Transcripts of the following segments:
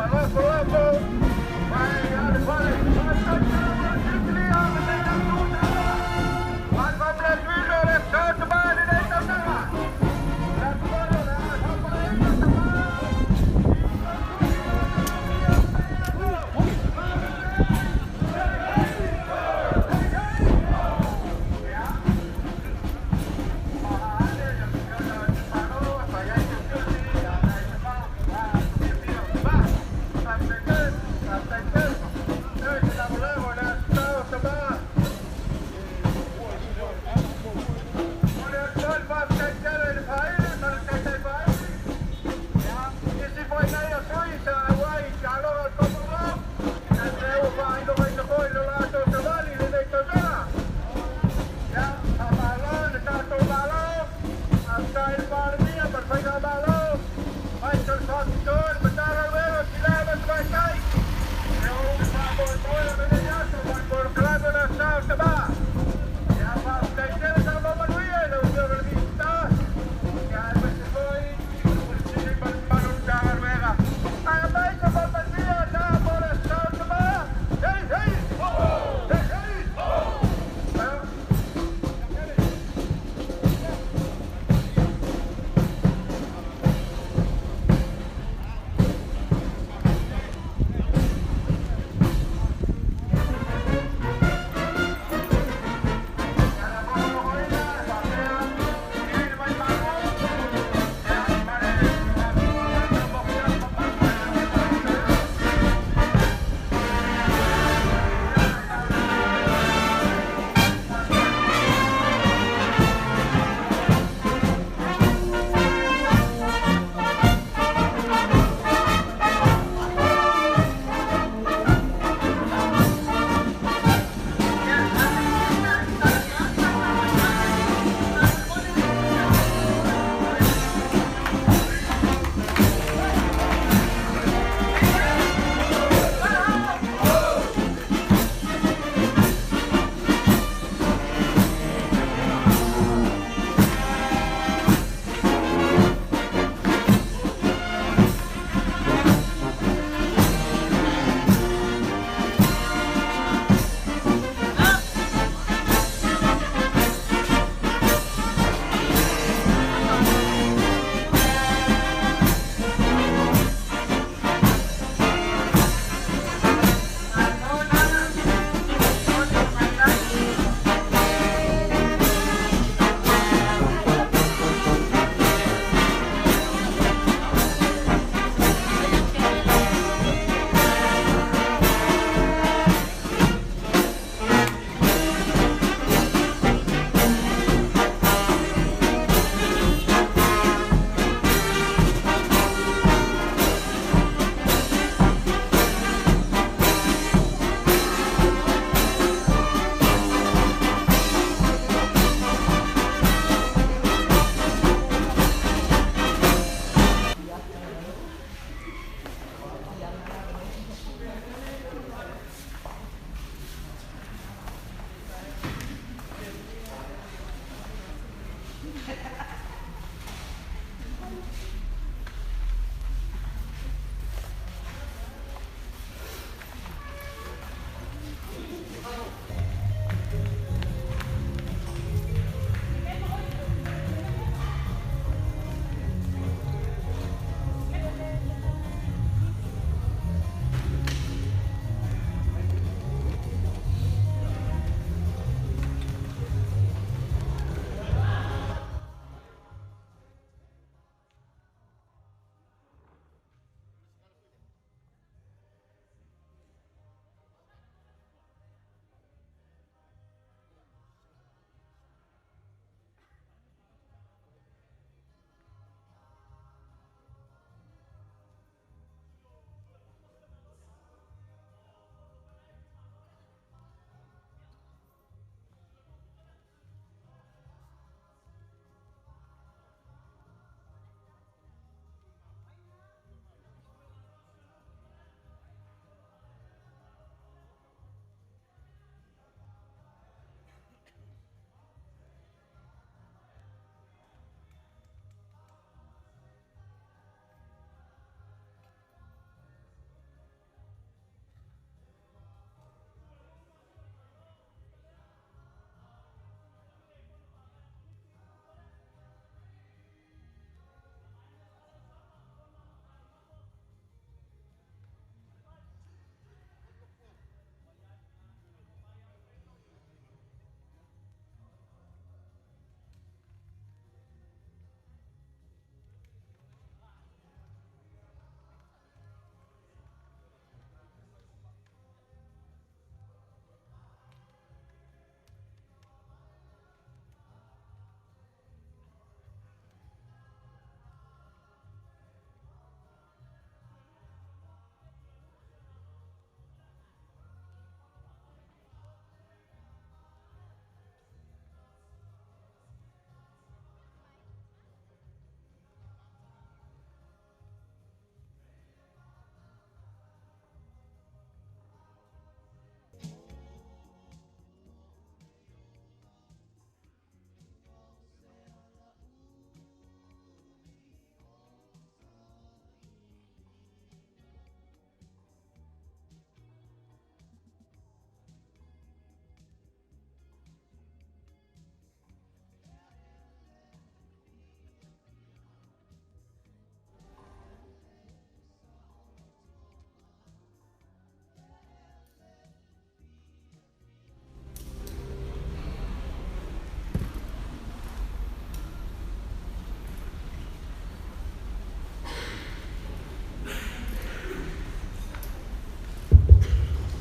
Good.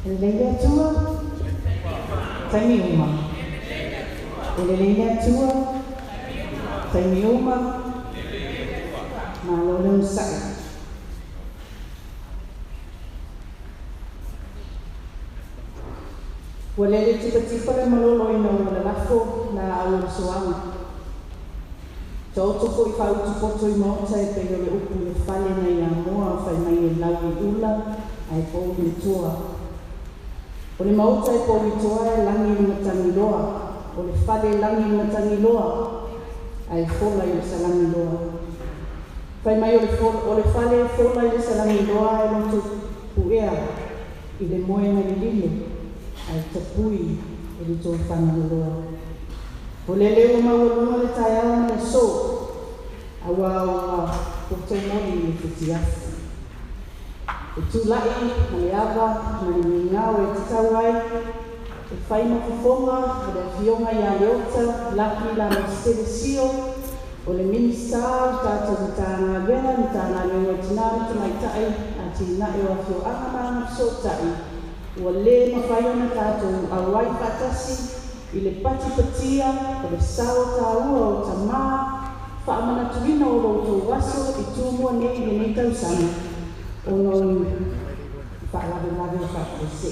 Leia tua, taimi uma. Leia tua, taimi uma. Malo lum sai. Walele tipa le malolo ina wala lafo na alu suanga. Tautu ko I whautu poto I Maota e peo le upu le Fale na ia moa whai mai e lau I ula ai pou le toa. O le Maota e pou le toa e langi I Matagaluega. O le Fale langi I Matagaluega ai fola I le Salamiloa. Whai mai o le Fale fola I le Salamiloa e lotu puea I le moe na le lile ai tapui I le tō whanaloa. O le leo mawalunga le taiao na le so, awa o te mori I whiti afu. E tūlai na le awa na le mingao e te tauai, e whaima kufonga o le Afioaga I Leota, laki la na stele sio, o le minista tātou ni Tamaitai, ni Tamaitai tinari Tamaitai, Atina'e o Afioaga na Afioaga, ua le mawhaia na tātou awai whatasi, I le patipatia o le sao tāua o Tamā, faamanatuina o Lotu waso I tūmua nei le nei tausana o noi faalaloalo o whakose.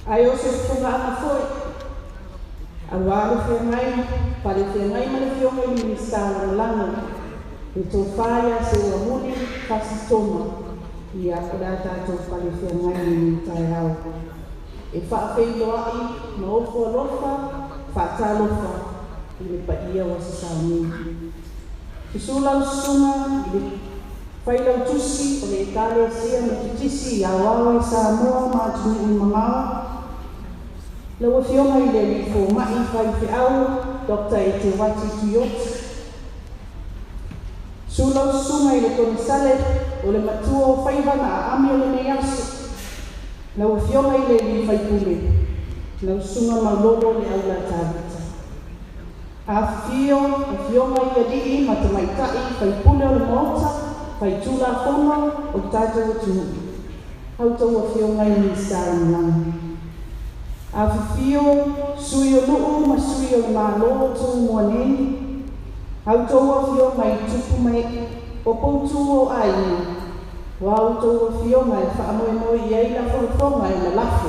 Ai o se whunga ana foi, a wāre whengai, pare whengai mana whionga I ministara o langa, e tō whaia se ua muni whasi toma, I a kura tātou pare whengai ni tai au. E faaofeiloai ma ofo alofa, faatalofa I le paia o se Sauniga. Susuga sunga I le whailau tusi o le ekale sia ma tutisi I awawa I Samoa ma atuni I mamao. Lau whionga I le rifo mai whai whiau, Dr. Eteuati Tuioti. Sulau sunga I le komisale o le matua o whaivana a ami o le nei aso. Lau whionga I le li whaipule, lau sunga malolo le aula tāwita. Afioaga I alii ma Tamaita'i, whaipule o le Maota, whaitula whono o tātou atu. Hautau Afioaga I ministara mlanga. Afio sui o luu ma sui o Malo tu mua nei. Hautau Afioaga I tupu mai o poutu o aina. Wau tō whionga e whaamoe I ei la whonga e la lafu,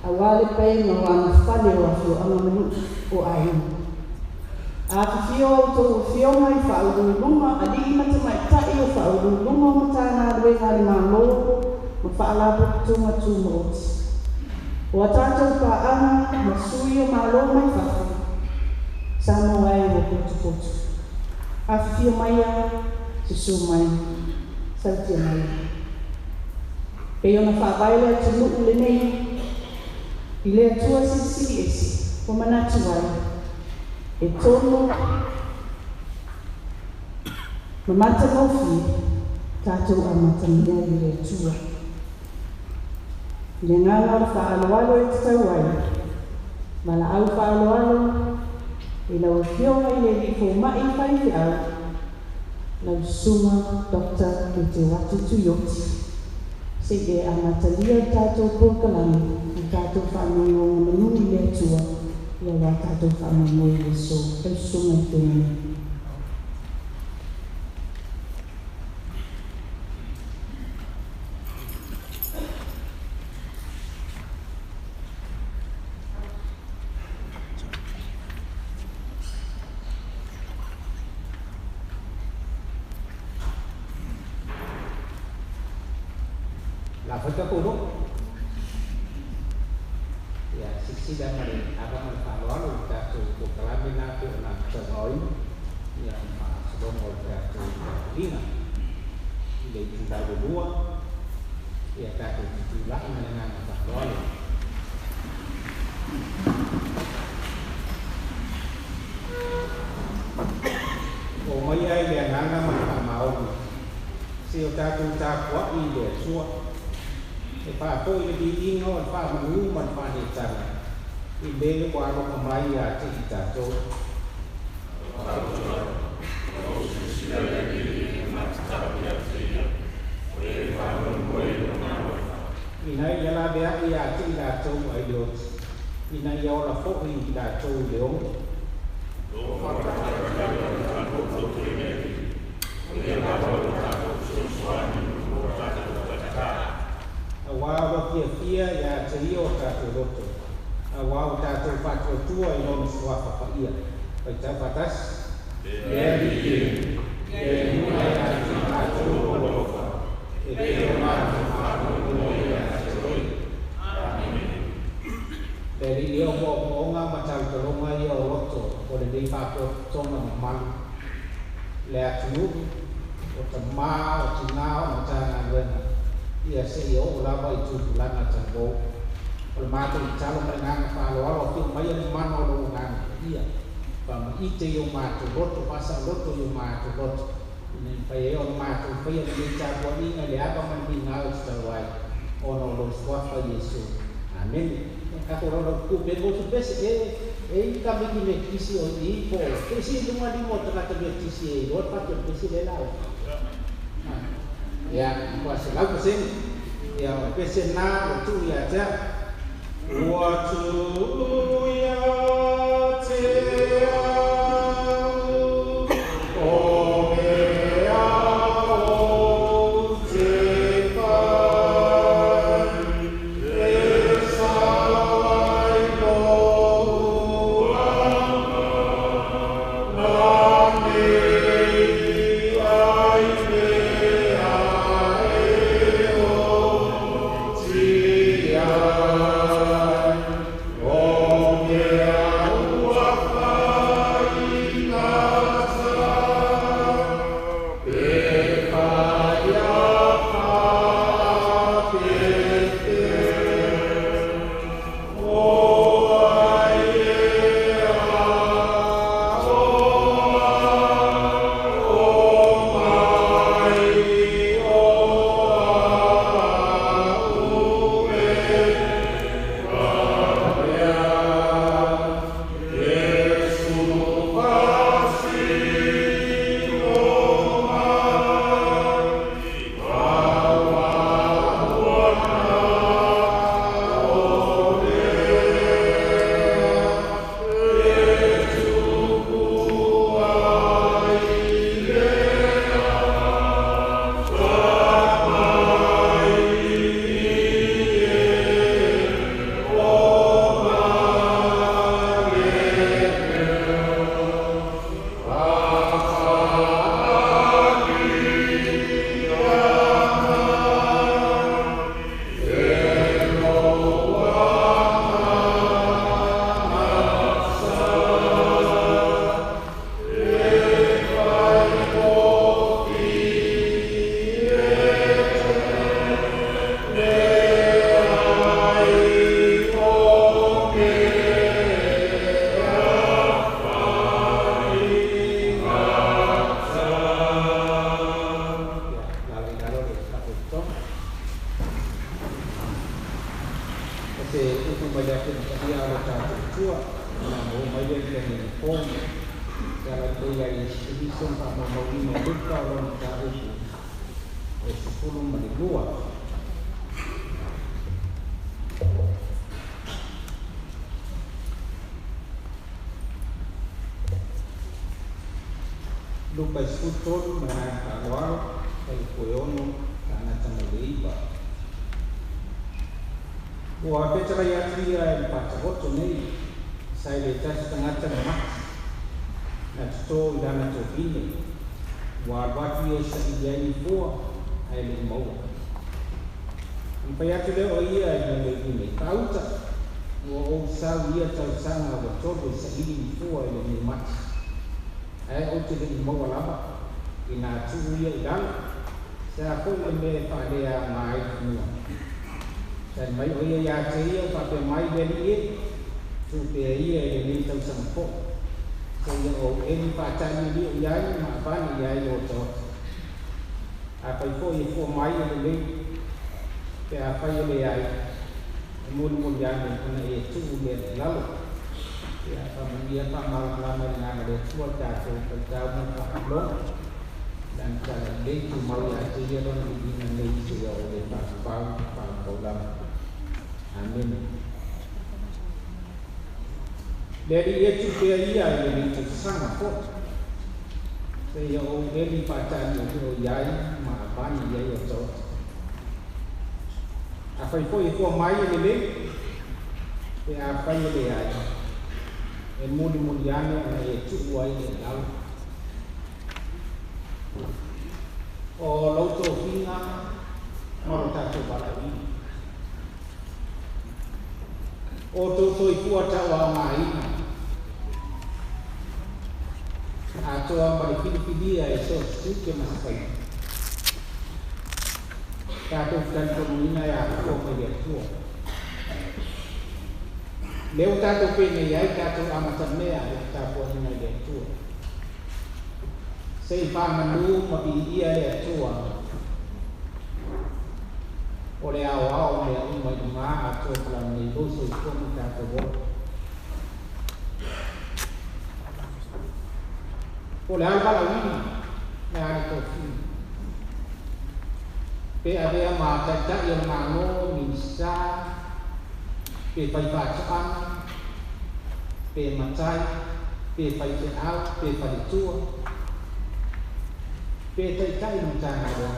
a wale pei ma wana Fale o Afioaga manu o aina. A whio tō whionga I whauru luma, a li ma Tamaitai o whauru luma o Matagaluega I Malo, ma whaalapo tunga Tuioti. O a tātou pāanga, ma sui o Malo mai whafu, Saunoaga o potu. A whio mai a, Susuga mai. Sautia mai. Pei ona whaavaila te nuu le nei, I le atua Sili esi, o manatu ai, e tono, ma Mataluega, tātou Amata mea I le atua. Le nganga o faaaloalo e te tauai, ma la au faaaloalo, e lau whionga I le rifo mai whai whiau, lau sunga Dr. Eteuati Tuioti. Se e Mataluega tātou polokalame, I tātou whanongo manu I le atua, ia wā tātou whanongo I le so, tau sunga I tēnei. La falta puro. Ya, sisi dan mari apa faaaloalo tātou polokalame na pe na tauai. Ya, sebelum tātou lina. Le tātou lua. Ya, tātou tulak dengan faaaloalo. O mai ai le nganga ma Maota. Se o tātou tāpua I le sua. E whāpoi le di ingo e whāmanu man whanetanga. I mele ko ano kamai a te I tātou. I Ina ia la bea ia ti la tau ai lo. Ina ia ora fo i la tau leong. Awa kia ia te io tātou loto. Awa tātou whātua tua i lono suafa whaia. Pai tau patas. Lea riki. E nuna ia ti tātou olofa. E peo mātu whātua ia te roi. Amen. Te ri io mo onga Mataluega ia o loto. O le nei whātua tonga ma Malo. Lea tunu. O Tamā, o Tina, o Matagaluega. Ia se i o lava i tūpulanga tango. O le mātou i talo mai nganga faaaloalo, ki o mai ani mana o lo nganga ia. Pama ite i o mātou loto, pasa loto i o mātou loto. Ina pai e o mātou pai ani i tāpua inga le aba mani ngā o tawai. Ono lo swafa Yesu. Amen. Kako roro kupe motu pese e i kamiki me kisi o i po. Pesi lunga di mo tarata me kisi e i o pati o pesi le lao. Ya, kuasa lau pesen. Ya, pesen na waktu ya aja. Waktu ya lupa escuto na faaaloalo kai koe ono kana Tamaitai. Ua petara ia tria e patagoto nei sai le tasi tangata na mati na tuto i dana tōpine. Ua waki e sa i iai fua ai le maua. I pai atu leo ia e na le ine kauta. Ua o sau ia tausanga wa tobe sa i fua i le mati. Ai o te le maua lava i nā tū ia i dana. Sa koe le me whaelea mai mua. Sa mai o ia ia te ia whape mai veli e. Tu pe ia e le tausanga po. Sa ia o eni whaatani li o iai ma whani iai o To'oā. A pai fo i fo mai e le pe a whai e le iai. E mulu mulu iai kuna e tū le lalo. Pe a whamangia whamalama i ngana le tua tātou pai tau na whakalonga. Dan kala le tu mau ya te ia lona i ina nei se o le pāpau pāpolama. mene. Dari ia tupea ia ia ni Motusaga po. Saya o eli patan o iai ma abani iai o tau. Afai po i ko mai le e afai le ai. E muli ane e tu ai le lau. O lauto hinga maro tatu balawi. O to i kuata wa mai. Ato mari pili ai so suke masai. Tato kanto mina ya ko me le tu. Leu tato pe me ai tato amata mea tato ina le tu. Sei faamanatuina ma ia le atua. O le ao le uma i ngā atua pala nei loso i komi tātou o. O le albalawini me ane tōwhini. Pe avea Matagaluega o ngāngo minisa, pe whaipātuana, pe matai, pe whaifeau, pe whaitua, pe Tamaitai no tāna roa.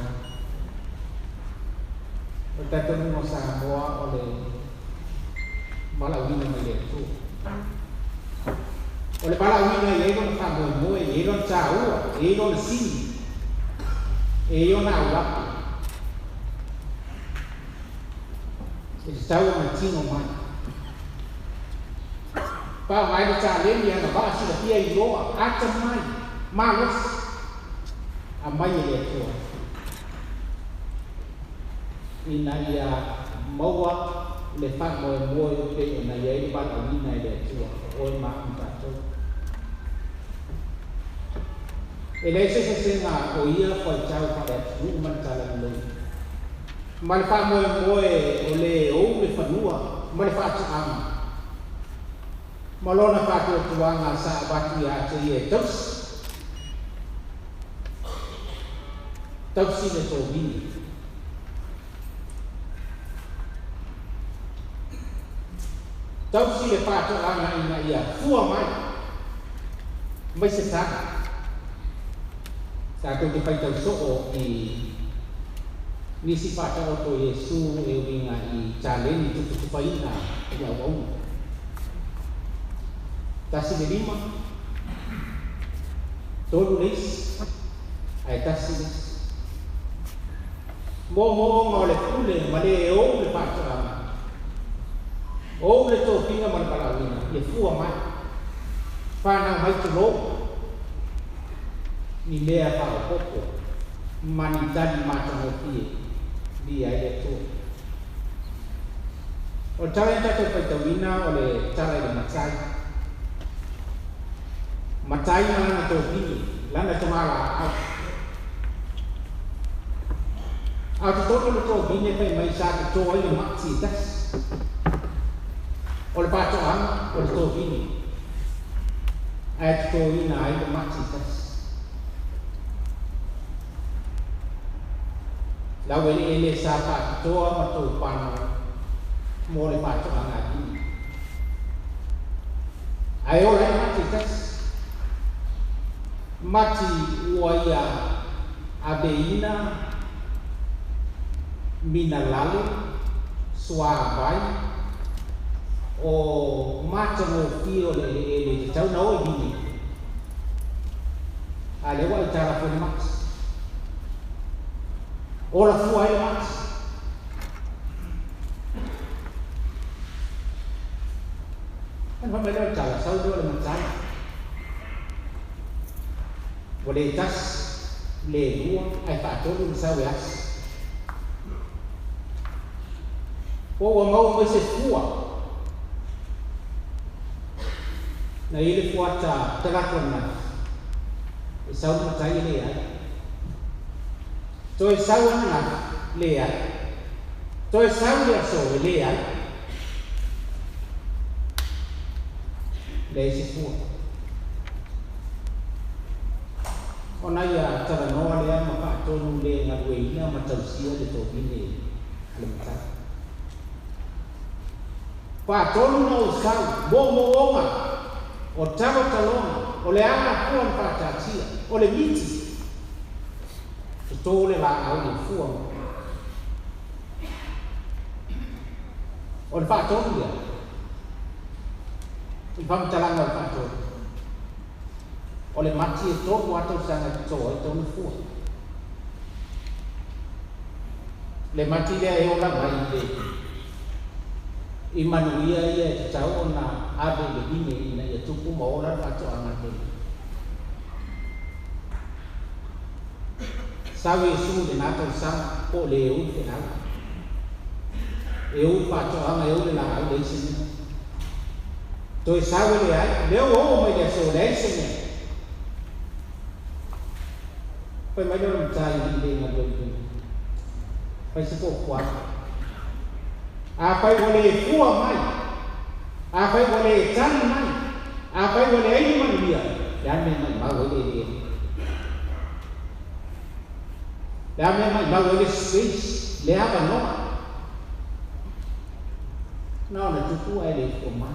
O tātou no Samoa o le malawina mai le tu. O le malawina i ego na whamoe i ego na tāua, i ego na Sili, i ego na Awapi. E te tau na tino mai. Pā mai le tāleni ana vāsi la pia i roa, ata mai, malos. A mai e atua. Ina ia maua le whamoe o pe o na iei balawina e le atua. O e maa mtatou. E le se ngā o ia whai tau whare atu mantala niloi. Ma le whamoe o le ou le whanua, ma le whatu ama. Ma lona whatu tuanga sa abati a te i e tausi. Tausi le tō vini. Tausi le whātua anga ina ia fua mai. Mai se tāka. Tātou te whai tau soo i nisi whātua o tō Iesu e winga i tāleni tukutupaina i au au. Tasi le lima. Tolu leis. Ai tasi leis. Mo le pule ma le o le whātua. O le tō pinga ma le palawina, le fua mai. Whānau mai te lo. Ni lea whao poko. Mani tani mata mo pie. Li ai le tō. O tare tato whaitawina o le tare le matai. Matai na lana tō pini. Lana tō mara au. Au te tōko le tō pini whai mai sa te tō ai le mati tas. O le pātoanga, o le tō pini. Ai te tō ina ai le mati tas. Lau ele sa pātoa ma tō pāna mo le pātoanga pini. Ai o le mati tas. Mati ua ia abeina, mina lale, sua vai, o mata mo fio le tau na oi bini. A le wai tara po le mati. O la fua le mati. Kan pa meleo tala, sau do le matai. O le tas, le lua, ai whaatolu le sau e asi. O ua mau mai se fua. Na ile fuata talako na. E sau matai le ai. To e sau na le ai. To e sau le aso le ai. Le se fua. Ona ia tara noa lea ma whaatonu le ngā rueina ma tausia le tō bine le matai. Faatonu na usau, mo o talo talona, o le ana fuan faatatia, o le miti. Tole la au le fuan. O le faatonu ia. I pamatalanga o le faatonu. O le mati e tonu atau sanga ki toa e tonu fuan. Le mati lea e ola mai le. I manuia ia e tau na ave le dine ina ia tupu maola fato angate. Sawe su le nato sang po le eu te nau. Eu fato anga eu le la au le sini. Toi sawe le ai, leo o mai le so le sini. Pai mai le mtai ni le ngado ni. Pai se po kwa. Apa boleh fua mai, apa boleh cari mai, apa boleh ini manusia, dan memang mau boleh, dan memang mau boleh space, lihat apa no, na cukup ada formal,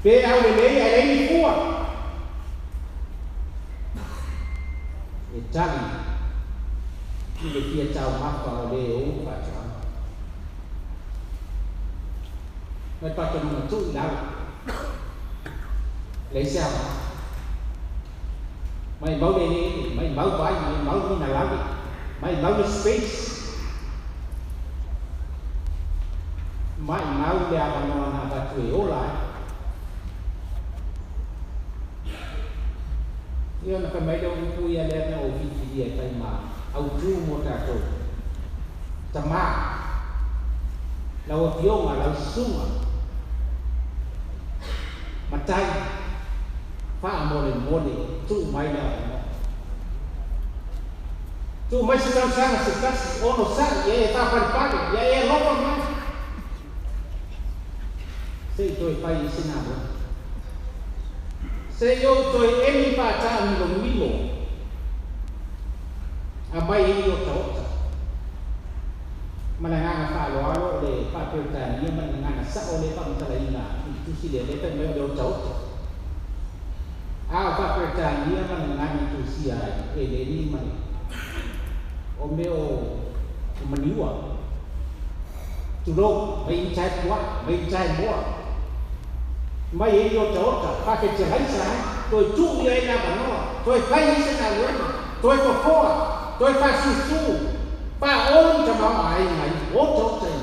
be awal ada ini fua, cari, ini dia tahu apa oleh orang. Mai pato no tu la lấy sao mai báo đây đi mai báo vai mai báo như nào làm mai báo the space mai báo dia bằng nó là chuyện ô lại yêu nó phải mấy đâu vui à lên nó Ofisa gì tại mà Autu một cả rồi Tamā lau Afioaga lau Susuga Matai faaaloalo tu mai la tu mai se sang se kas ono sa ye ta pari ye lopa mai se toi pai sinabo se yo toi emi pa ta mi lo milo abai ni yo ta mananganga faaaloalo le faapeutani ia mananganga sa o le Tamaita'i tu Sili le pe me do tau a faapeutani ia mananganga tu sia e le ni mai o meo maniua tu lo mai chai boa mai e yo tau fa ke te hai sa toi tu ia na ba no toi fai se na lo toi ko foa toi fa susu pa on Tamā ai o tau tai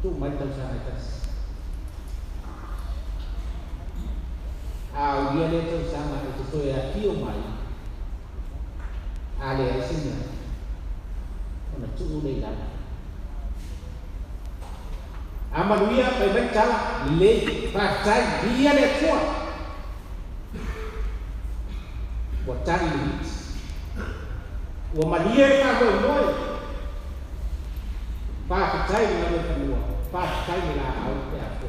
tu mai tau sa atas a dia le tau sa mai tu toi a tio mai a le sina ona tu le la a manuia pai mai tala le pa tai dia le tua botar limite o malia ka ko moi pa tai na le kanua pa tai na au te afu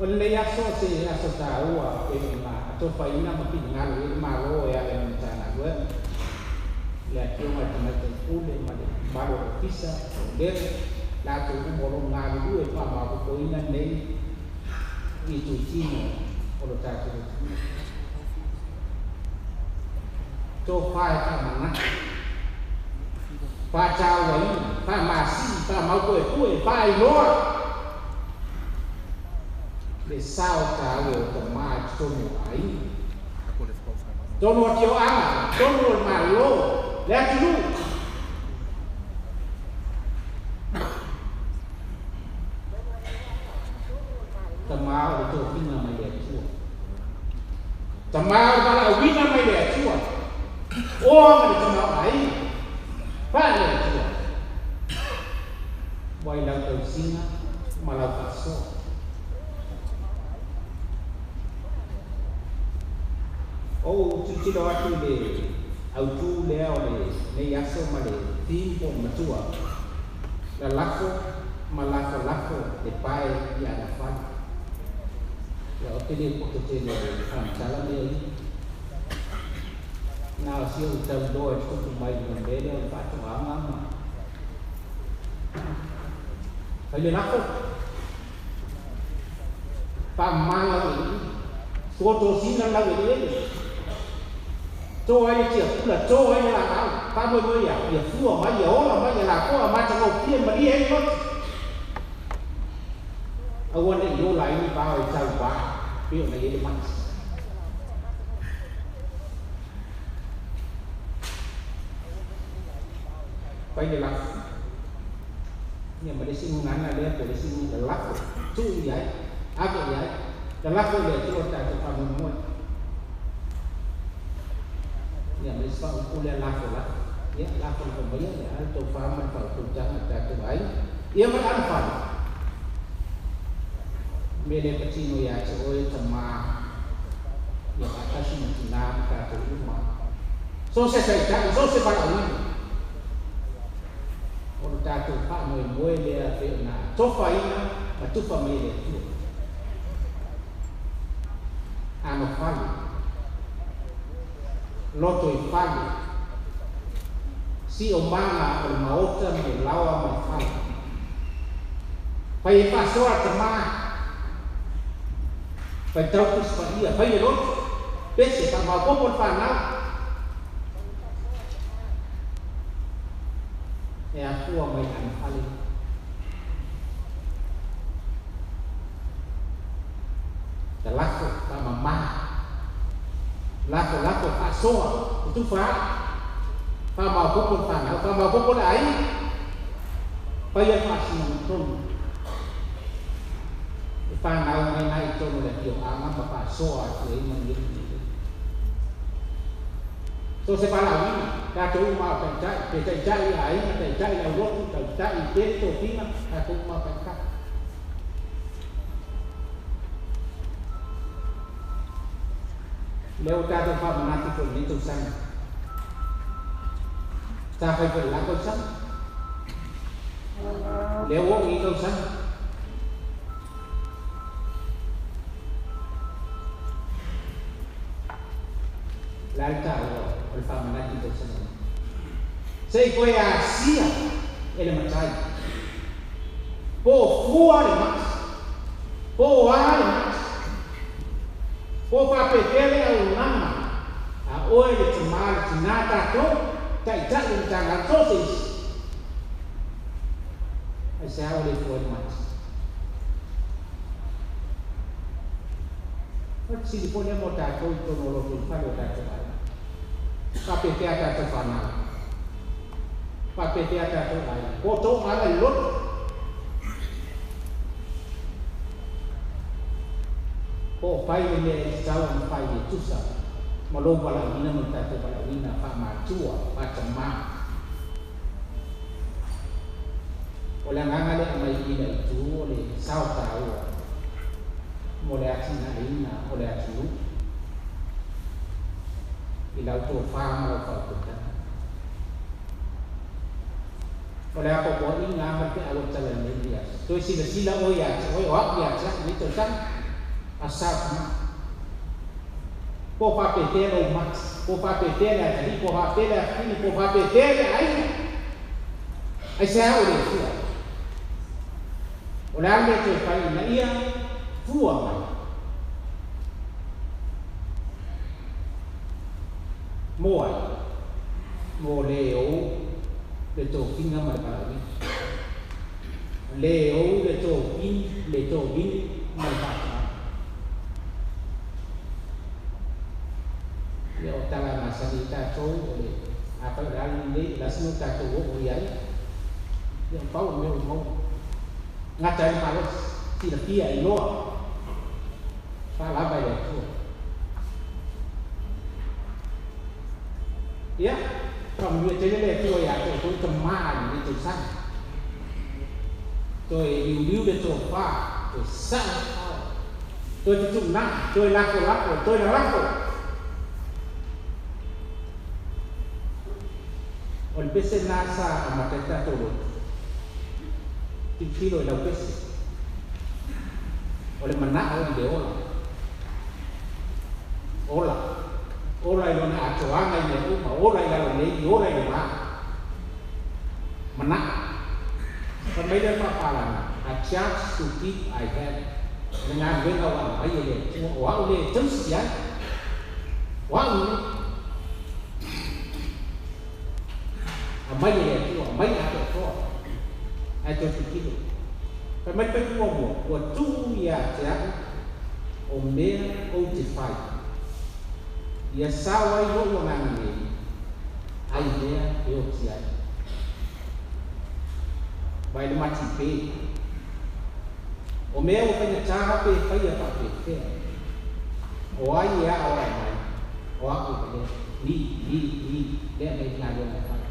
o le aso se aso sa ua e ma to fai na ma pinga le Malo e ale Matagaluega le ki o ma Tamaita'i ma le Malo Ofisa le la to mo lo nga lu e pa ma ko ina nei i tu tino o lo ta tu to fai ka mana pa chao wai pa ma si pa ma ko e pa i lo le sao ka o Tamā Saunoaga Tono tio ama, tono Malo, le atu. Tamā o to fina mai le tua. Tamā para wina mai le tua. O mai Tamā ai. Pa le tua. Wai la to sina, mala paso. O tu lo atu le Autu le o le aso ma le timpo matua la lafo ma lafo le pai ia la fa la o tele po te le chala le nào siêu tầm đôi không cùng mày mình bé đâu phải trong áo lắm mà phải lên nắp không phạm mang là cô xin năm năm rồi đấy cho anh chị cũng là cho anh là tao tao mới à việc phù mà yếu là mấy là có mà trong một thiên mà đi hết mất ông anh định vô lại bao sao quá ví dụ này đi mất phải đi lắc nhưng mà đi xin ngắn là đây để xin là lắc chú vậy áp dụng vậy là lắc để cho nó trả cho phạm mình mua nhưng mà sao cũng là lắc rồi ya lắc còn mấy là cho phạm mình phải cùng chẳng là trả cho ấy ya mà ăn phải mele patino ya cho ơi Tamā ya atas mình làm cả cho luma so sẽ phải ở orang tahu pak moi dia na coba ina batu família ano Fale Lotu Fale si omana o Maota me lawa me Fale pai pasó a Tamā pai tau tu spaia pai Lotu pese pa mau pon panau ya kuwa mai an Fale ta lako ta mama lako Aso Sa itu fa mau pun panau fa mau pun ai payah masih nonton panau mai itu mulai dia aman Bapak Aso Sa itu menjadi so se para ini kacau mau pencari air pencari laut pencari itu tina aku mau pencari lewat kata faamanatuina itu sana sampai berlaku sana lewat itu sana lalu tahu faamanatuina sana sei foi Asia ele matai po fuare mas po ale mas po papetele au nama a oe de Tamā tinata to Tamaita'i jangan sosis asa ole fuare mas Sili pone Moota to Lotu Fale to papete ada terpanau papete ada terlain foto ala lot po pai le jalan pai itu sa Malo bala mina minta tu bala mina faamatua Tamā oleh ngangale mai ina itu oleh sao tahu oleh Atina'e oleh Atu ilau tu faaaloalo kita. Oleh apa pun ini ngamat ke alur jalan dia. Tu sila oya, ya, ni tu kan asap. Po papetelo max, po papetela jadi po papetela ini po papetela ai saya oleh tu. Oleh ambil tu pai na ia fuang. Moi mo leo le to kinga mai para ni leo le to bin mai para leo tala masani ta to le apa dan ni lasnu ta to wo yai yang pau me mo ngatai malos ti la pia i lo fa la bai le to ya còn việc thế này tôi tôi Tamā thì tôi sang tôi lưu để tôi pha tôi sang tôi chụp nặng tôi lắc rồi tôi là lắc rồi còn biết xem nasa mà cái ta tôi thì khi rồi đâu biết oleh mana orang dia olah Ora ilo na atoanga i me uma, ora ilo nei, ora ilo ma. Mana. Pamela papalana, a chance to keep I have. Dengan wenga wa ai le, wa le terus ya. Wa le. Amai le tu, amai ato to. Ato to kilo. Pamela pe mo, wa tu ya ya. O mea o te fai. Ia sawa i lo ngani ai mea e o ti ai. Vai le mati pe. O mea o whaina tāha pe whaia pa pe whea. O ai ea o ai mai. O aku pe ni, lea mei ngā reo mai whai.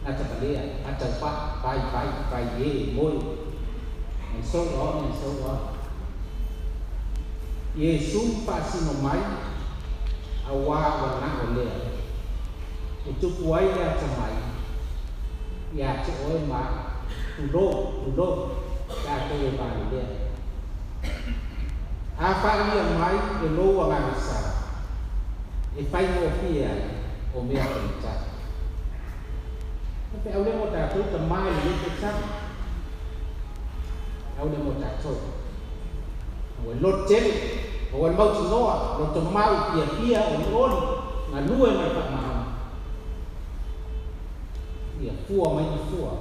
Nā taka lea, atau pa, pai e, moi. And so on. Ye sum pa sino mai, a wā wa nā o lea. E tupu ai lea tamai. Ia te oe ma, tulo. Ka te e bani lea. A whaia mai e loa ngā sa. E whai mo pia o mea kata. Pe au le mo tātou ta mai le te tātou. Au le mo tātou. O e lot tele. O e mauti noa. Lo to mau pia o ni oli. Ngā lua mai whakamaha. Ia fua mai ni fua.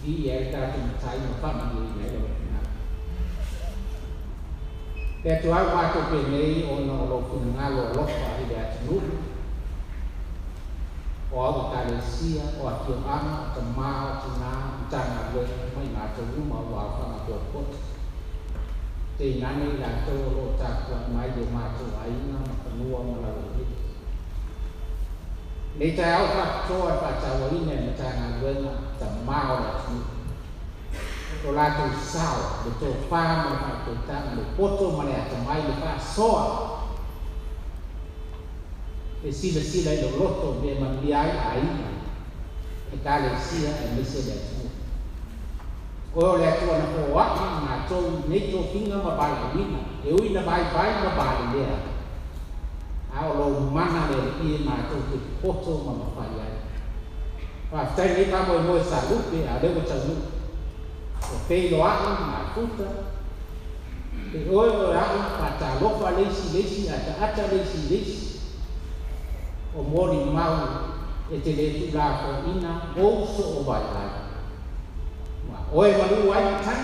Ia e tātou matai ma whamani i nei lewa kina. Pea tu au wātou pe nei o na o lo kuna ngalo o lofa i le ati nuru. O au Kalesia, o Afioaga, o Tamā, o Atina'e, o Matagaluega, mai mātou luma o au whanga kua kota. Te inane i lātou o lo tākua mai o mātou aina, ma whanua ma lau i. Nei tai au whakatoa e whātaua ina e Matagaluega, Tamā o atu. O lātou sao, le tō whāma o whakotanga, le poto ma le atamai le whāsoa. E sila i lo loto me mamliai aina. E Kalesia e mese le atu. O le atua na o waki ngā tōu nei tō kinga ma bala wina. E uina bai ma bala lea. A o lo mana le i mātou te poto ma mawhai ai. Whaftai nei ka moe sa lupe a lewa taunu. O peilo ai ngā puta. Te oe o ai pata lofa leisi ata leisi. O mori mau e te letu la ko ina o so o vai ai. Oe maru ai tan.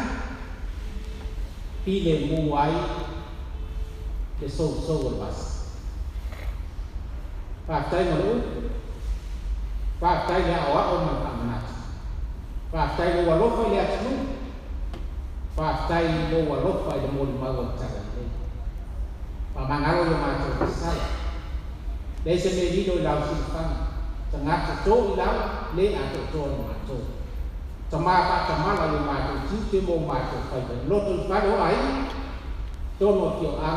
Pile mu ai te so o bas. Whaftai maru. Whaftai le awa o ma whamanatu. Whaftai lo walofa le atunu. Whaftai lo walofa le mori mau o Tamaita'i. Whamangaro le mātou sala. Le se me lido i lau silifanga. Ta ngata tō i lau, le ato tō i mātou. Tamā whakamala le mātou, tūte mō mātou whaipa. Loto i wharo ai, tono Afioaga,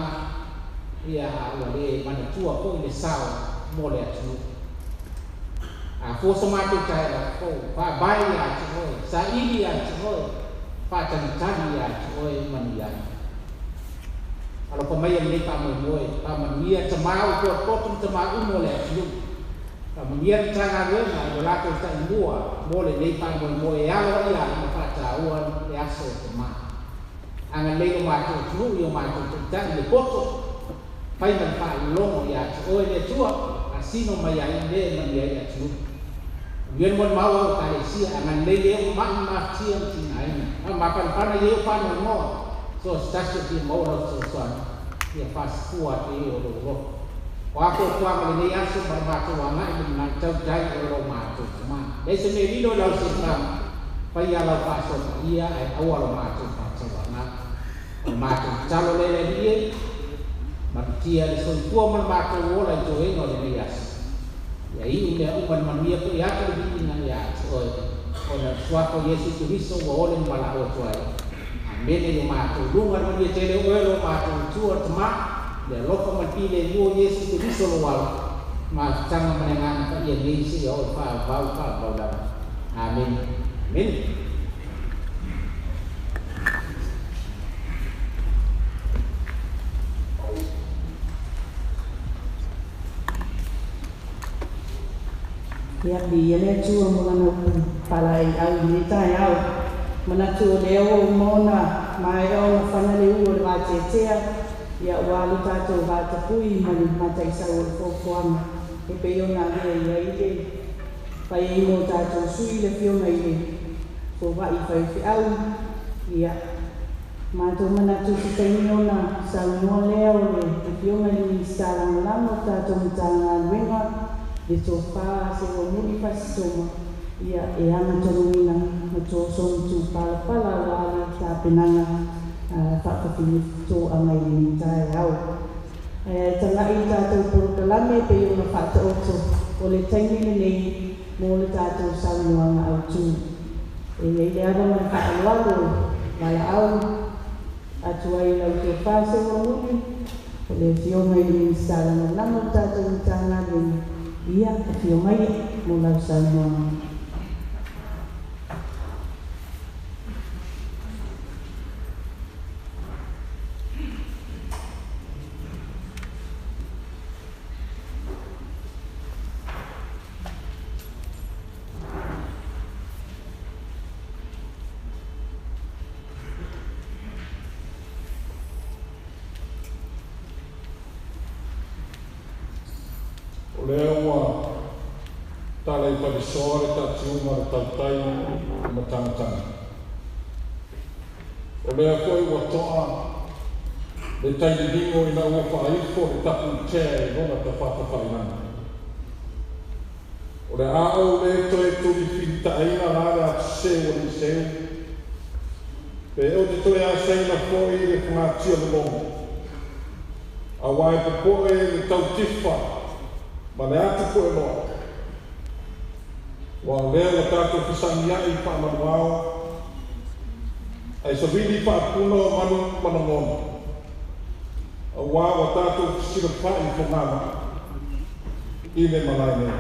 ia aua le manatua ko i le sao mō le atunu. A fōsa mātou tae a fō, whabai a te hoi, sa ili a te hoi, whātanitani a te hoi mani ai. Alo pa mai ni pa mo pa mania Tamā ko potum Tamā umo le atu. Pa mania tanga le na la ko ta mua mo le nei pa mo e alo ia ma pa ta ua le aso Tamā. Anga le ma ko tu yo ma ko ta le poto. Pai man pa longo ia o le tua asino mai ai le mania ia tu. Bien mon mau ka le sia anga le ma tia tinai. Ma pa ye pa no. So stasio di Malo so ia fas kuat i o lo. O ako tua me nei aso ma mātou anga i na tau dai o lo mātou Tamā. Lei se me vino lau se tam. Pai ala paso ia e aua lo mātou mātou anga. O mātou talo le ie. Matia le son tua ma mātou ola i to e no le nei aso. Ia i ule uman mania ko i ato le bina ia oi. O na suako Yesu Kristo o ole mala o tuai. Mene yo mātou lunga no ia tele oelo mātou tua Tamā le lofa mapile mua Yesu Kristo lo wala ma tanga manengana ka ia neisi o whaavau lava. Amen. Amen. Ia ia le tua mo na pala ai au ni tai au. Mana tu leo mona mai au fana le u le vatetea ia walu tatou vatapui mani matai sa o fofoana e pe ona le ia ile pai i mo tatou sui le fiona ile ko vai fai fi au ia matou mana tu taimi ona sa no leo le fiona ni sala malamo tatou mtanga wenga le tofa se o muni pasoma ia e ana toluina mo to so tu pala la ta penanga whakapini tō angai ni tae au. Tanga i tātou polokalame pe o na whātaoto o le taimine nei mō le tātou Saunoaga Autu. E le ana mai faaaloalo mai au atu ai lau te whāse o muni o le whionga i ni sālana namo tātou i tāna le ia a whiongai mō lau Saunoaga. Lewa tala i parisore ta tiuma le tautai ma tangatanga. O lea koe ua toa le taililingo i na ua whaifo le tapu tea i ronga ta whakawhainanga. O le ao le toe tuli whita aina nare atu seu o ni seu. Pe o te toe a seina koe i le whangatia le longa. A wai pe koe le tautifa ma le atu koe loa. Wa lea la tātou whisangia i whaamanuao, ai sa vili whaapuna o manu manangona. A wā wa tātou whisira whai whangama i le malai nea.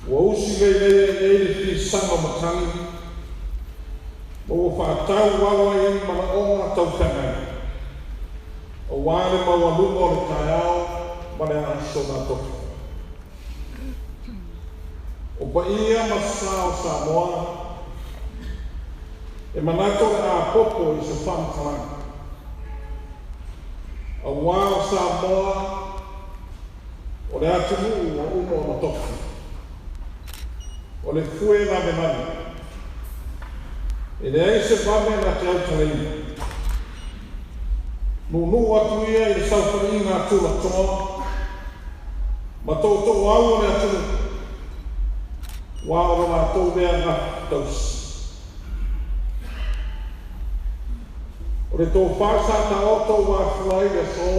Wa usi lei lea e le whisanga matangi, ma wa whaatau wawa i mana onga tau whangai. A wā le mawalunga o le tai ao, ma le Aso Sa. O pa ia masao Samoa, e manato le a popo i se whamkalanga. A wā Samoa, o le atu nuu o umo o matoki. O le fue na venani. E le ai se vame na te autaleini. Nunu atu ia i le sauwharinga atu la toa, ma tō au le atu wā o rā tō mea ngā tausi. O le tō whāsa ta oto wā Pulega so,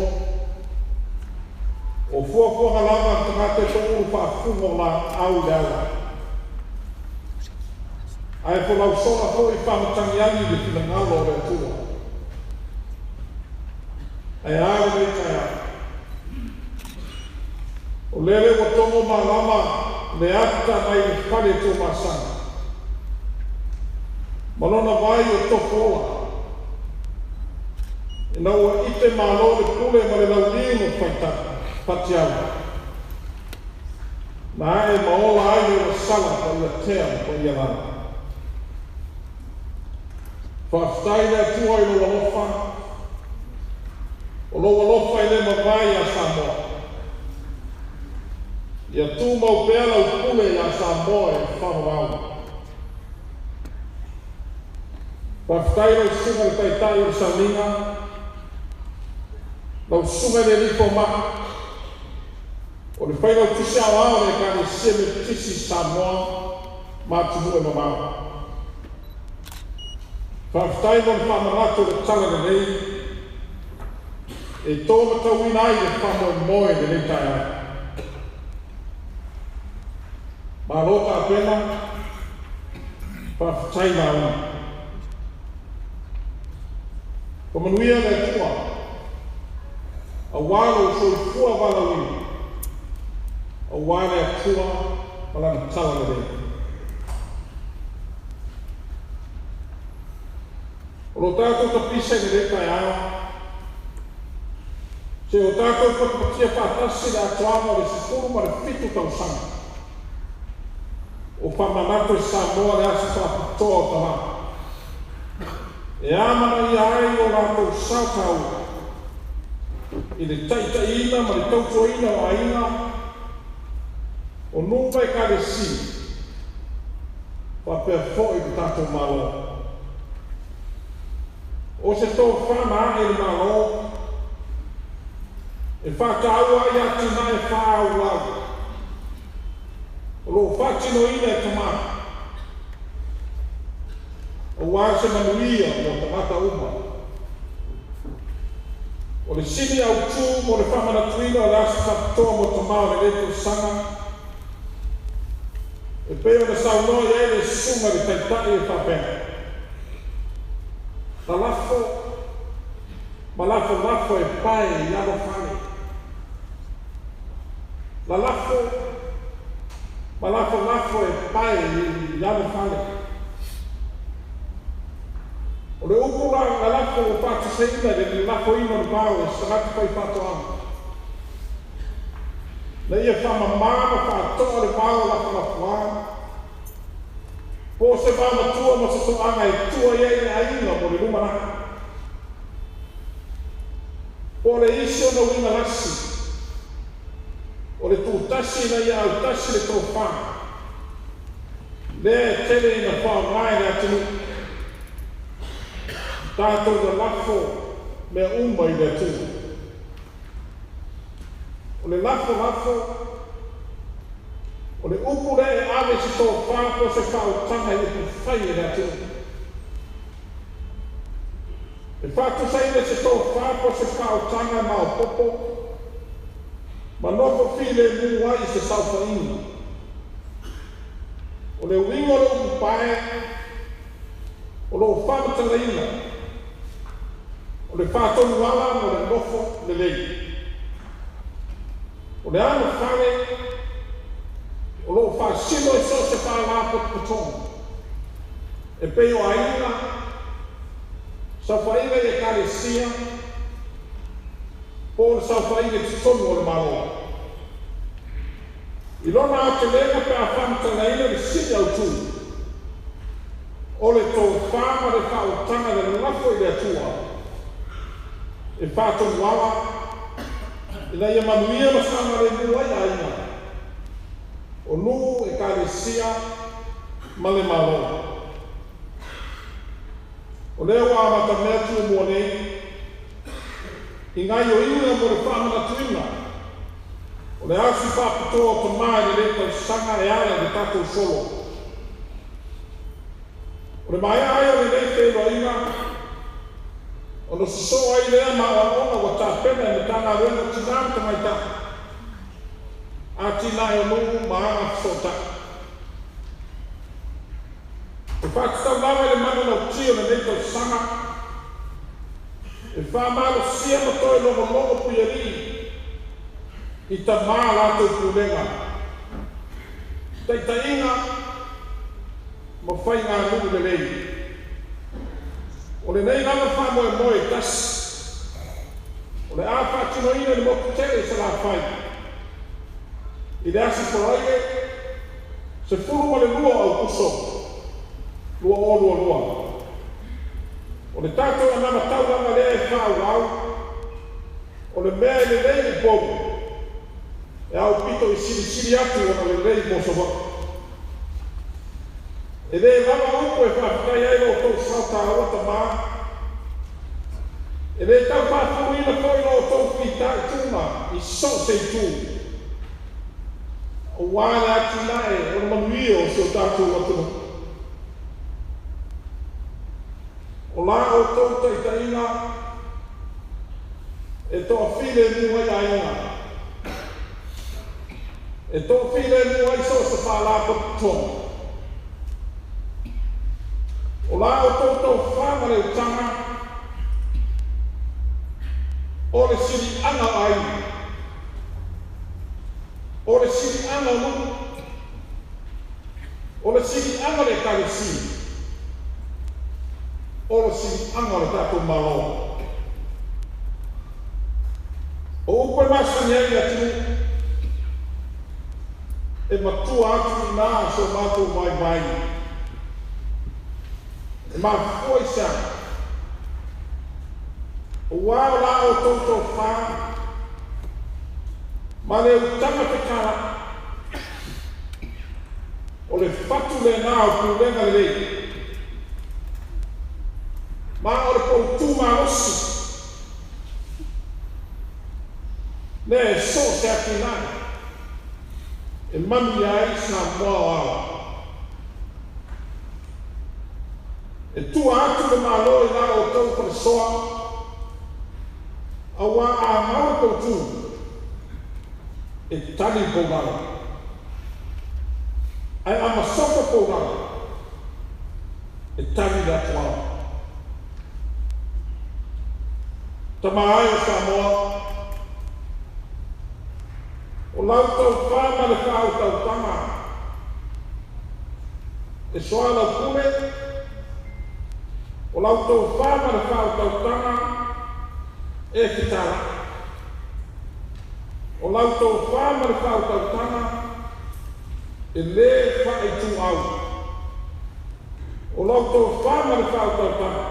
o fuafuanga lama tangate tō uru whaafungo la au le ala. Ai po lau sona po i whamatangi ani le whina ngalo o le tua. Ai āre mei kai a. O lele wa tongo ma lama le ata mai le Fale tō masanga. Malona vai o toko ola. E na ua ite Malo le pule ma le lau limo whaitaka, pati au. Na e maola ai o sala pa ia tea pa ia lana. Whaftai le atua i loa lofa. O loa lofa i le mawai a Samoa. Ia tū mau pēla u pule i a Samoa e whanau. Whaftai lau sunga le Taitai o Sauninga. Lau sunga le rifo maa. O le whai lau tisi au au le kani seme tisi Samoa maa tumu e mamau. Whaftai mon whamanato le tala le nei. E tō matauina ai le whamoe moe le nei tai ai. Maota pena, whaftai na una. Ko manuia le tua, a wālo so i fua walawi, a wāle a tua malani tawa le rei. O lo tātou ta pisa ni rei kai ao, se o tātou whakapatia whātasi le atuama le sifuru ma le fitu tau sanga. o whamanatu Samoa le aso whapitoa Tamā. E amana I ai o rātou sautau I le taitaina ma le tautoina o aina o numa e kalesi whapea fo'i ki tātou malo. O se tō whama e le malo e whātaua I Atina'e faaaloalo. O lo faatino ina e Tamā. O wā se manuia mo tamata uma. O le Sili Autu mo le faamanatuina o le aso sa mo Tamā o le Motusaga. E peo na Saunoaga e le Susuga le Tamaita'i e whapena. Ma lafo e pai I alo Fale. Ma lafo e pai I alo Fale. O le upu la lafo o faatuseiina le lafo ino le pao e sarati pai fatoanga. Na ia whamamama whātoa le pao lafo. Po se fāmatua ma se to'anga e tua iai le aina mo le luma naka. Po le isi o na winga lasi. O le tūtasi na ia au tasi le tōwha. Le tele ina whaongai le atinu. Tātou na lafo mea uma I le atinu. O le lafo o le upu le e ave si tōwha po se whaotanga I Upu Faafeiloai le atinu. E whātusaina se tōwha po se whaotanga mao popo. Ma nofo file mua I se saufaina. O le wingo le upu pae. O lo whamatalaina. O le whātonu wala mo le nofo le lei. O le ano Fale. O lo whaasino e so se whaalapo putonga. E peo aina. Sa whainga e kalesia. Po sa whainga tutonu o le Malo. I lona o te lega pe a whamatalaina le Sili Autu. O le tō whama le whaotanga le lafo I le atua. E whātonu wala. I la ia manuia masanga le mua I aina. O nu e kalesia ma le Malo. O leo a Amata mea tu mua nei. I ngai o inga mo le faamanatuina. O le asu whapitoa o Tamā I le Motusaga e ala le tātou solo. O le mai ai o le leitelo inga. O no Susuga I lea maʻaona ua tāpena I le Tamaluega tinā Tamaitai. Atina'e o nuu ma Agafeso'otai. E whātitau lawa le mana tio le Motusaga. E whamalo sia matoi longo puiari. I Tamā lātou Pulega. Taitainga ma whai ngā nuu le lei. O le nei lama whamoe tasi. O le a whaatinoina le moku tele sa la whai. I le asi poraige, se furu ma le lua au kuso. Lua o lua. O le tātou anama tauranga lea e whaau. O le mea I le lei I pogu. E au pito I siri atu o le lei mosowa. E le lama upo e whaakai ai lo tau sauta awa Tamā. E le tau whaafuina koi lo tau whitai tūna I so se tū. O wāne Atina'e o le manuia o seo tātou watuna. O la o tau taitaina e toa while mua I aina. E toa while mua I so se whaalapo tōna. O la o tau whamare o tanga o le siri anga ai. O le siri anga lu. O le siri anga le kalesi. O le siri anga le tātou Malo. O upe masani ai atu. e matua atu i nā so mātou vai. E mafua i sa. O wao la o toto wha. Ma le utanga te kara. O le fatu le nā o Pulega le rei. Ma o le poutu marosi. Ne e so se atina'e. E mami ai sa moa ala. E tua atu le Malo i nā o tau kare soa. A wā a maua poutu. E tali pōgara. Ai ama soka pōgara. E tali da tuala. Tamā o Samoa. O lautau whāma le whāutau Tamā. E soa lau kule. O lautau whāma le whāutau Tamā. E kitara. O lautau whāma le whāutau Tamā. E le whae tu au. O lautau whāma le whāutau Tamā.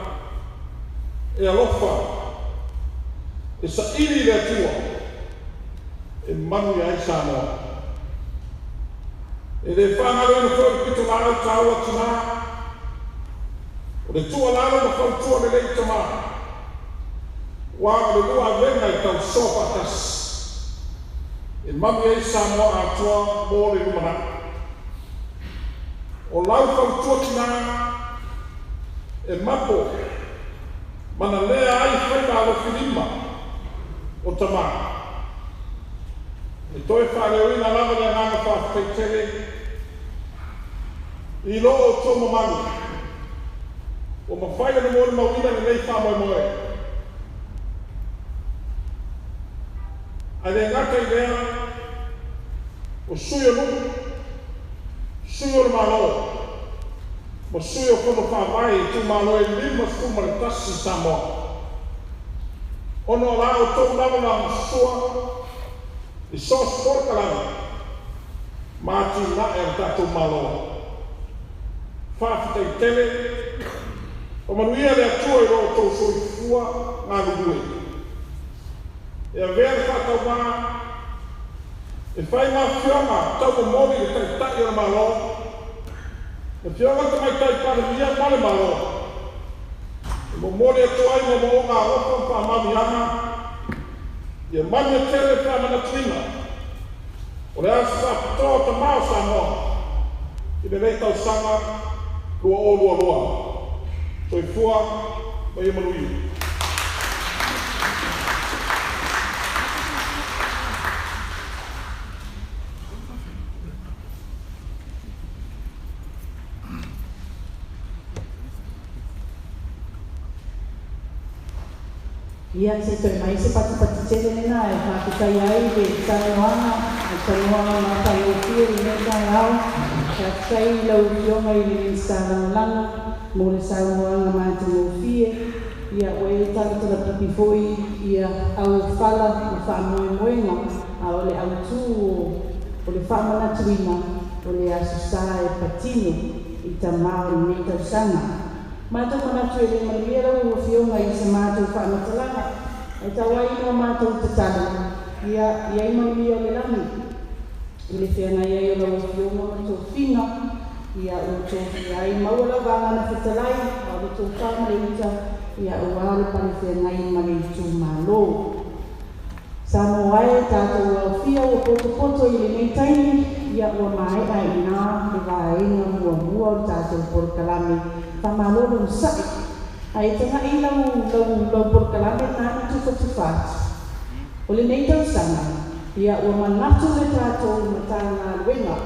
E alofa. E sa iri le tua. E manu ai Samoa. E le whangaroina whai pito la au tāua tina. O le tua lalo na whau tua le lei Tamā. Wā o le lua venga i tau sopa tas. E manu ai Samoa a tua mō le lumana. O lau whau tua tina. E mapo. Mana lea ai whai alo whilima. O Tamā. E toi whaaleoina lava le nganga whawhaitere. I lo o tō mamaru. O mawhaia na mōni mawina ni nei whamoe moe. Ai le ngata i lea. O sui o nuku. Sui o le Malo. Ma sui o kono whawai i tū Malo e lima skuma le tasi Samoa. Ono la o tō lava la sua. I sos polokalame. Atina'e o tātou Malo. Whawhitai tele. O manuia le atua i roto tō soifua ngā lugui. E a vea whakau mā. E whai ngā Afioaga tau o mori e Tamaita'i o Malo. E Afioaga Tamaitai paramia male Malo. E mo mori atua i mo ngā roto whamami ana. Ia mani e tere faamanatuina. O le Aso Sa to'oā Tamā o Samoa. I le rei tau sanga lua o lua lua. Soifua mai e manui. Ia se toi mai se pati tele nena e whakitai ai de Saunoaga, e Saunoaga Mata i Ofia i neta ngau, whakitai lau fionga i le Saunoaga, mo le Saunoaga Mata i Ofia, ia oe tātara pipifoi, ia au whala i whamoe moenga, a o le autu o le faamanatuina, o le Aso Sa e faatino, i Tamā o le Motusaga. Mātou manatu e le manuia lau o fionga i sa mātou whaamatalaga. E taua ino mātou tatana. Ia i manuia o le lami. I le whianga ia i o lau o fionga mātou whina. Ia o tōwhi ai maua lau wangana whetalai. A o le tō whamare uta. Ia o wale pane whianga i mani tū Malo. Samoae tātou au whia o poto i le meitaini. Ia o mai ai nā le waenga mua o tātou polokalame. Malo no sai. Ai tanga i lau polokalame nāna tufat. O le nei tau sanga. Ia ua manatu le tātou Matagaluega.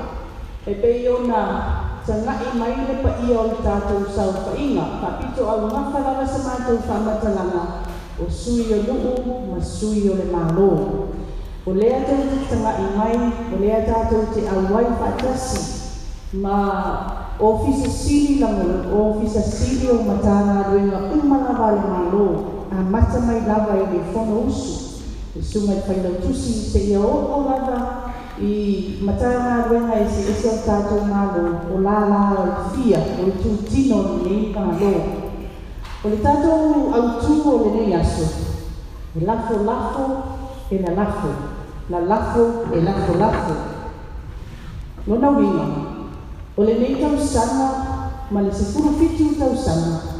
E pei ona tanga i mai le pa ia o le tātou sau whainga. Papito au ngawhalawa sa mātou whamatalanga. O sui o nuu ma sui o le Malo. O lea tau tanga i mai. O lea tātou te awai whaatasi. Ma Ofisa Sili lamula, Ofisa Sili o Matagaluega umalawa le Malo, a mata mai lava i le fono usu. E sunga i whailau tusi se ia o lava, I Matagaluega e se o tātou malo o lala o fia o le tūtino nei Malo. O le tātou autu o le nei aso. E lafo e la lafo. La lafo e lafo. Lona winga. O le nei tausanga ma le sefuru fitu tausanga.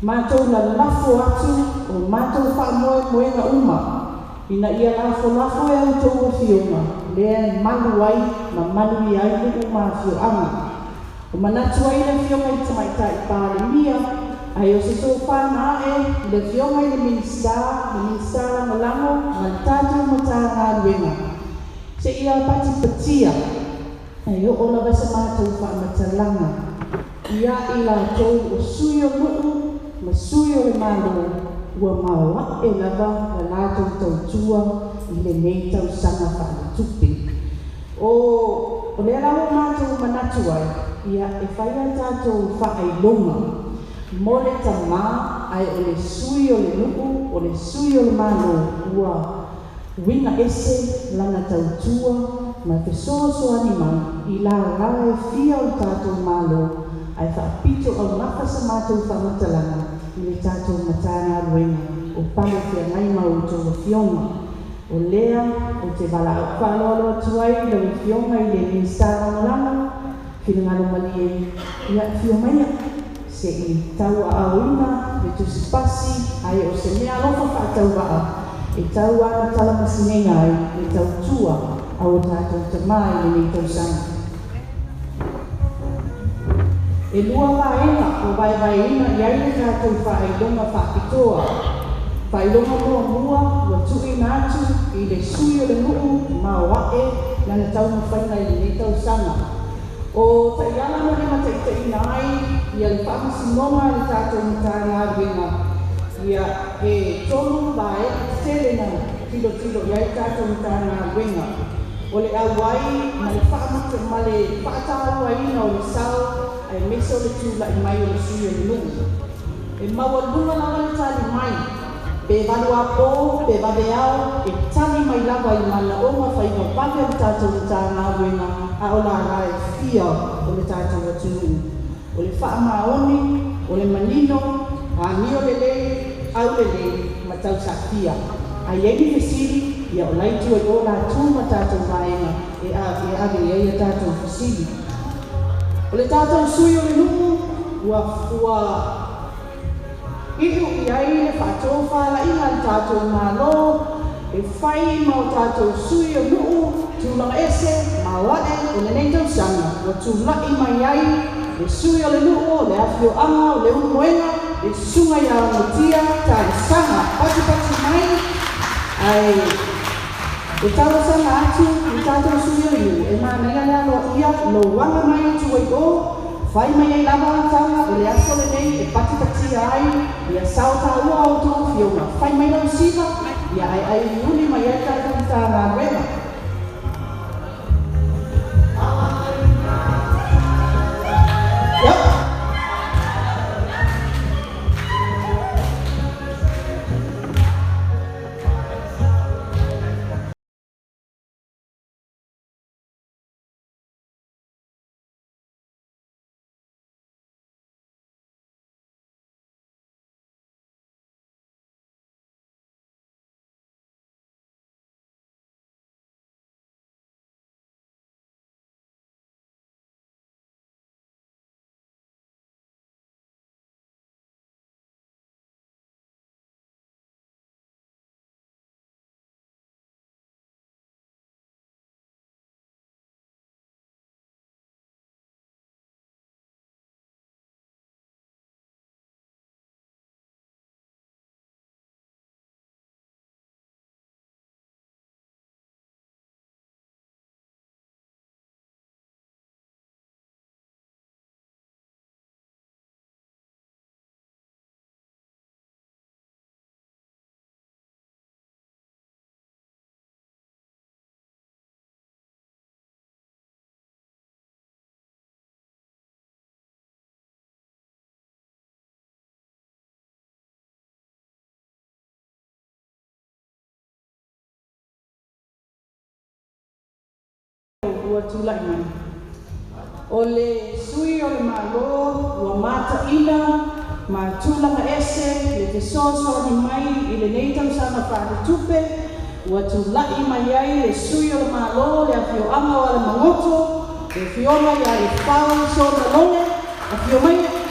Mātou la lafo atu o mātou whaamoemoenga uma. Ina ia lafo e au tau Afioaga. Lea malu ai, ma malu i ai le uma Afioaga. O manatu ai le Afioaga i Tamaitai pāle mia, ai o se tō Atina'e, le Afioaga i le ministara malango, ma le tātou Matagaluega. Se ia pati patia, ai o la vasa mātou faamatalaga. Ia i la tau o sui o nuu, ma sui o le Malo, ua maoa e lava la lātou tautua i le nei tausanga whaatupi. O lea lawa mātou manatu ai, ia e whaia tātou whaailoga. Mo le Tamā, ai o le sui o le nuu, o le sui o le Malo, ua winga ese lana tautua, ma te soasoani mai, i la e fia o tātou Malo, ai whaapito au naka sa mātou whamatalanga, i le tātou Matagaluega, o pale te ngai mau tō Afioaga. O lea, o te faaaloalo atu ai, lau Afioaga i le ministara malanga, whina ngaro mali e ia Afioaga, se i tau a auina, le tusi pasi, ai o se mea alofa whaatau raa, e tau Aso Sa Salamasina ai, le tau tua, au tātou Tamā i le nei tausanga. E lua waenga o vai-vaina i aile tātou whaailoga whaapitoa. Whaailoga mua, ua tui nātu i le sui o le nuu, maoa nana tau mawhaina i le nei tausanga. O taiala no le Mataita'i ai, ia le whaamasinonga le tātou Matagaluega. Ia e tonu vae tele na tilo i ai tātou Matagaluega. O le auai, ma le whaatalo aina o le sau, ai meso le tūla i mai o le sui o le nuu. E maua lunga lava le tali mai, pe valu a pō, pe vave au, e tali mai lava i mana o ma whainga pake o tātou Matagaluega, a o la rai fia o le tātou atunuu. O le whaamaoni, o le manino, a ni o le lei, au le lei, ma tau sa fia. Ai egi me Sili, ia o laitu e o la tūma tātou vaenga, e ave e tātou Sili. O le tātou sui o le nuu, ua iu i ai le whaatofa la ina le tātou Malo, e whai mau tātou sui o nuu, tūlanga ese, maoae o le nei tausanga, ua tūlai mai ai, le sui o le nuu, o le Afioaga, o le umoenga, e sunga ia o motia, tāi sanga, pati mai, ai, e tau sanga atu, e tātou sui o iu, e maa mea lea loa ia, lo wanga mai tu wai o, whai mai ei lava tanga, o le aso le nei, e pati ai, ia sao tā ua o tō Afioaga, whai mai lau siva, ia ai uni mai e tātou Matagaluega. ua tulai mai. O le sui o le malo, ua mataina, ma tulaga ese, le te soso ni mai i le nei tausanga whaatutupe, ua tulai mai ai le sui o le malo, le Afioaga o le mangoto, le fiona ia le whau so na lone, Afio mai.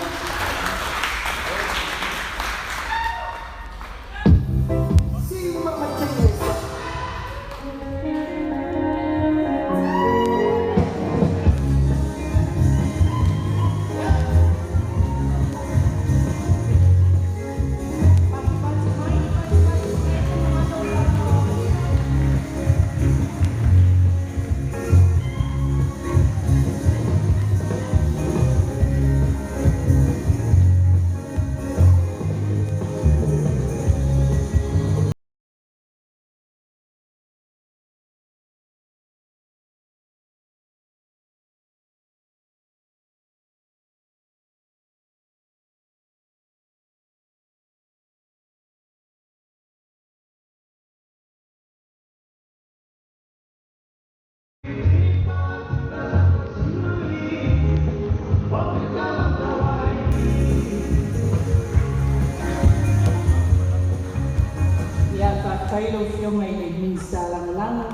Kailo fio mai le minsta langa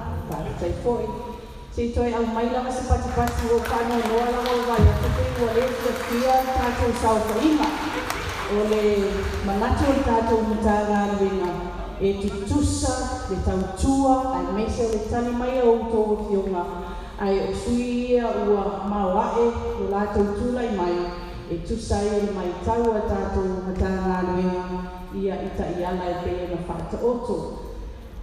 tai foi se toi au mai langa se pati o kana no ala o vai a te o le fia tato saufaina o le manato tato mutaga ringa e tutusa le tautua ai mese o le tani mai o to fionga ai o suia ua mawae o la tautula i mai e tusa i le mai tau a tato mutaga ringa ia ita i ala e pe na faatino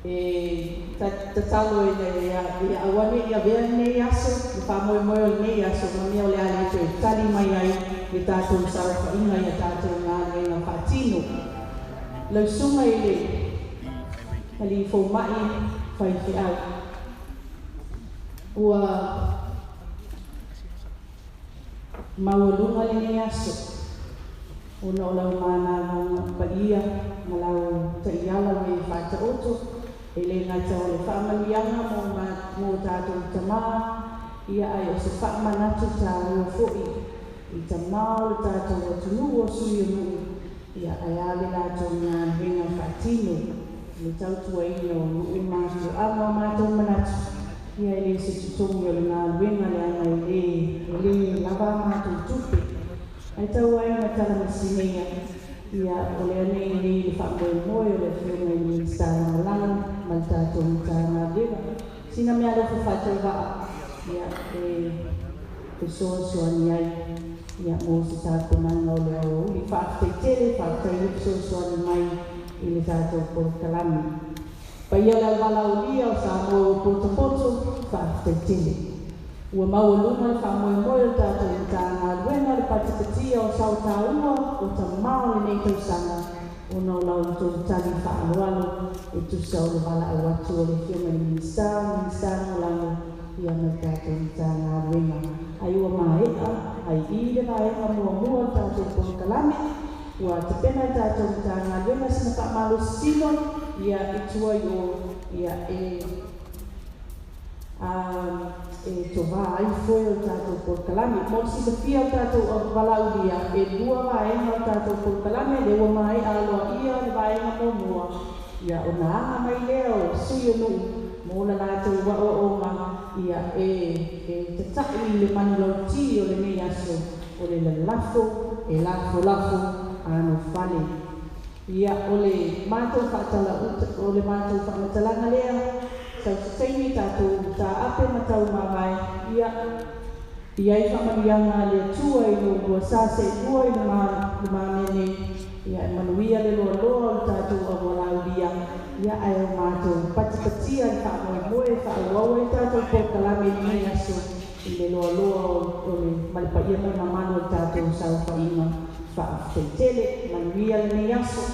e tatalo e le awane ia vea nei aso le whamoemoe o nei aso ma mea o le ale to e tali mai ai le tātou sarawhainga i a tātou ngā renga faatino lau sunga i le ali fo mai whai whiau ua maulunga le nei aso ona o lau mana paia ma lau taiala me faatino ele nga tau le faamalianga mo tātou Tamā ia ai o se faamanatu tāua fo'i i Tamā o le tātou atunu o sui o nuu ia ai ale tātou ngā renga faatino le tautuaina o nuu mātou ama o mātou manatu ia ele se tutongi o le ngā renga le ana ele lava mātou tupe ai tau ai na Salamasina ia o le anei nei le whaamoemoe o le whiunga i minsta langa mal tātou Matagaluega sina mea lofa whātou waa ia e soa ni ai ia mō se tātou nanga o le au uli whaafeitele whaafeitele soa ni mai i le tātou polokalame pa ia le wala o lia o sa mō poto whaafeitele ua maulunga le whaamoemoe o tātou Matagaluega le patipatia o sau tāua o Tamā o le nei tausanga o nau lau tō tali faaaloalo e tusa o le wala au atu o le whiunga ni minsta no lango ia na tātou Matagaluega ai ua maea ai i le vaenga mua tātou polokalame ua te pena tātou Matagaluega sina whaamalo sino ia e tua i o ia To'oā ai foi o tātou polokalame mo si fia o tātou o walau ia e lua vaenga o tātou polokalame le ua mai aloa ia le vaenga monua ia o na anga mai lea o sui o nuu mo la tātou wa o ma ia te ta'i le manulauti o le nei aso o le lafo lafo ano Fale ia o le mātou whaatala o le mātou whamatalanga lea tausitaini tātou tā ape matau mawai ia i whamanianga le tua i no bua sase ua i le māmene ia e manuia le loa o tātou a walau lia ia ai o mātou patipatia i whaamoemoe whaauaua i tātou polokalame i nei aso i le loa o le malipaia mo mamano i tātou sauwhainga whaafeitele manuia le nei aso